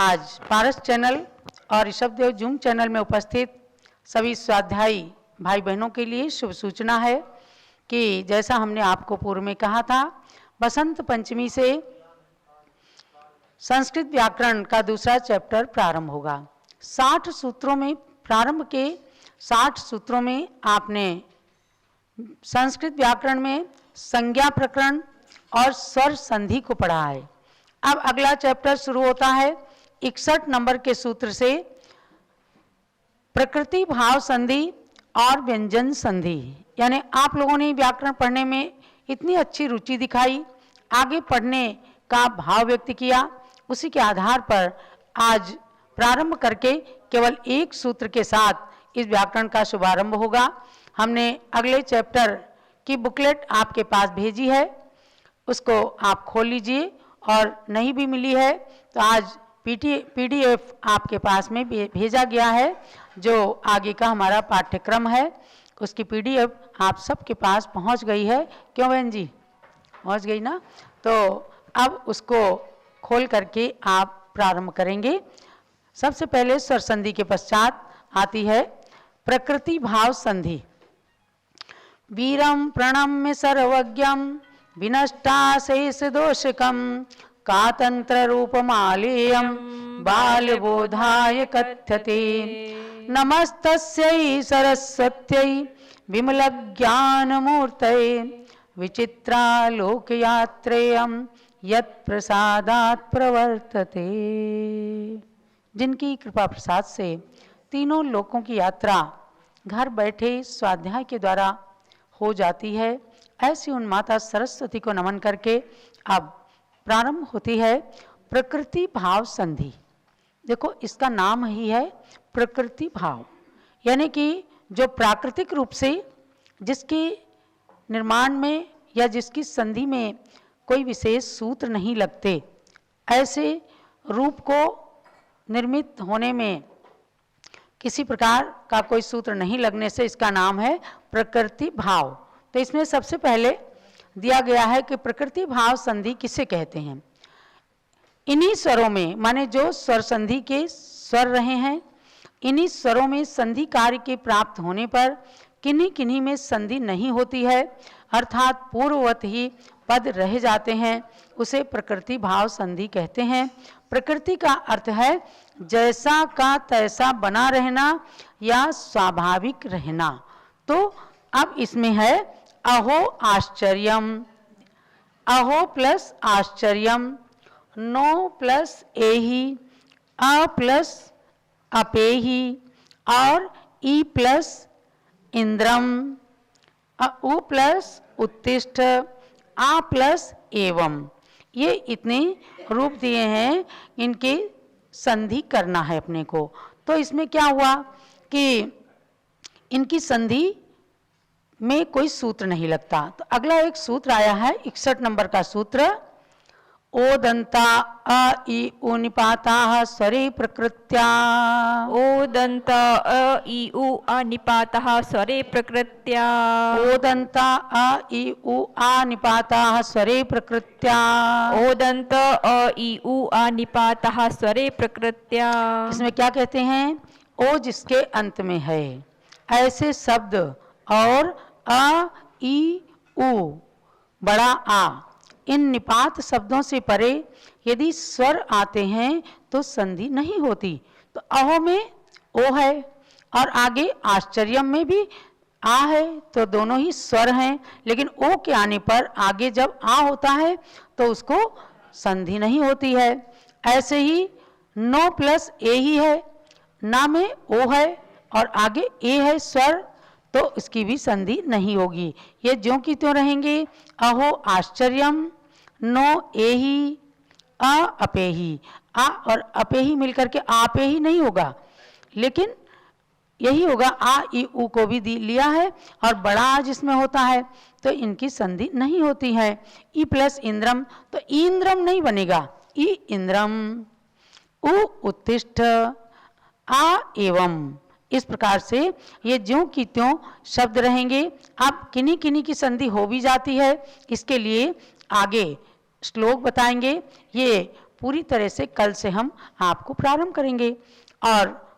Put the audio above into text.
आज पारस चैनल और Rishabhdev zoom channel में उपस्थित सभी स्वाध्यायी भाई बहनों के लिए शुभ सूचना है कि जैसा हमने आपको पूर्व में कहा था, बसंत पंचमी से संस्कृत व्याकरण का दूसरा चैप्टर प्रारंभ होगा। 60 सूत्रों में प्रारंभ के 60 सूत्रों में आपने संस्कृत व्याकरण में संज्ञा प्रकरण और स्वर संधि को पढ़ा है। अब अगला चैप्टर शुरू होता है 61 नंबर के सूत्र से प्रकृति भाव संधि और व्यंजन संधि। यानी आप लोगों ने व्याकरण पढ़ने में इतनी अच्छी रुचि दिखाई, आगे पढ़ने का भाव व्यक्त किया, उसी के आधार पर आज प्रारंभ करके केवल एक सूत्र के साथ इस व्याकरण का शुभारंभ होगा। हमने अगले चैप्टर की बुकलेट आपके पास भेजी है, उसको आप खोल लीजिए, और नहीं भी मिली है तो आज पीडीएफ आपके पास में भेजा गया है जो आगे का हमारा पाठ्यक्रम है, उसकी पीडीएफ आप सबके पास पहुंच गई है। क्यों बहन जी, पहुंच गई ना? तो अब उसको खोल करके आप प्रारंभ करेंगे। सबसे पहले स्वर संधि के पश्चात आती है प्रकृति भाव संधि। वीरम प्रणम्य सर्वज्ञम विनष्टाशेष दोषकम कातंत्र रूपमालेयम बाल बोधाय कथ्यते। नमस्तस्यै सरस्वत्यै विमल ज्ञानमूर्तये विचित्रालोकयात्रेयं यत्प्रसादात् प्रवर्तते। जिनकी कृपा प्रसाद से तीनों लोकों की यात्रा घर बैठे स्वाध्याय के द्वारा हो जाती है, ऐसी उन माता सरस्वती को नमन करके अब प्रारंभ होती है प्रकृति भाव संधि। देखो, इसका नाम ही है प्रकृति भाव, यानी कि जो प्राकृतिक रूप से जिसके निर्माण में या जिसकी संधि में कोई विशेष सूत्र नहीं लगते, ऐसे रूप को निर्मित होने में किसी प्रकार का कोई सूत्र नहीं लगने से इसका नाम है प्रकृति भाव। तो इसमें सबसे पहले दिया गया है कि प्रकृति भाव संधि किसे कहते हैं। इन्हीं स्वरों में, माने जो स्वर संधि के स्वर रहे हैं, इन्हीं स्वरों में संधि कार्य के प्राप्त होने पर किन्हीं किन्हीं में संधि नहीं होती है, अर्थात पूर्ववत ही पद रह जाते हैं, उसे प्रकृति भाव संधि कहते हैं। प्रकृति का अर्थ है जैसा का तैसा बना रहना या स्वाभाविक रहना। तो अब इसमें है अहो आश्चर्यम, अहो प्लस आश्चर्यम, नो प्लस एहि, अ प्लस अपेहि और ई प्लस इंद्रम, उ प्लस उत्तिष्ठ, आ प्लस एवं। ये इतने रूप दिए हैं, इनके संधि करना है अपने को। तो इसमें क्या हुआ कि इनकी संधि में कोई सूत्र नहीं लगता। तो अगला एक सूत्र आया है 61 नंबर का सूत्र, ओदंता अ इ उ निपाताः स्वरे प्रकृत्या। ओदंता अ इ उ आ निपातः स्वरे प्रकृत्या। ओदंता अ इ उ आ निपाताः स्वरे प्रकृत्या। ओदंत अ इ उ आ निपातः स्वरे प्रकृत्या। इसमें क्या कहते हैं? ओ जिसके अंत में है ऐसे शब्द और अ इ उ बड़ा आ, इन निपात शब्दों से परे यदि स्वर आते हैं तो संधि नहीं होती। तो अहो में ओ है और आगे आश्चर्यम में भी आ है, तो दोनों ही स्वर हैं, लेकिन ओ के आने पर आगे जब आ होता है तो उसको संधि नहीं होती है। ऐसे ही नो प्लस ए ही है, ना में ओ है और आगे ए है स्वर, तो इसकी भी संधि नहीं होगी। ये ज्यों की त्यों रहेंगे। अहो आश्चर्यम, नो एहि, अ अपेहि। आ और अपेहि मिलकर के आपेहि नहीं होगा, लेकिन यही होगा आ ई उ को भी लिया है और बड़ा आ जिसमें होता है तो इनकी संधि नहीं होती है। ई प्लस इंद्रम, तो इंद्रम नहीं बनेगा, ई इंद्रम, उ उत्तिष्ठ, आ एवं। इस प्रकार से ये ज्यों की त्यों शब्द रहेंगे। अब किन्हीं किन्हीं की संधि हो भी जाती है, इसके लिए आगे श्लोक बताएंगे। ये पूरी तरह से कल से हम आपको प्रारंभ करेंगे। और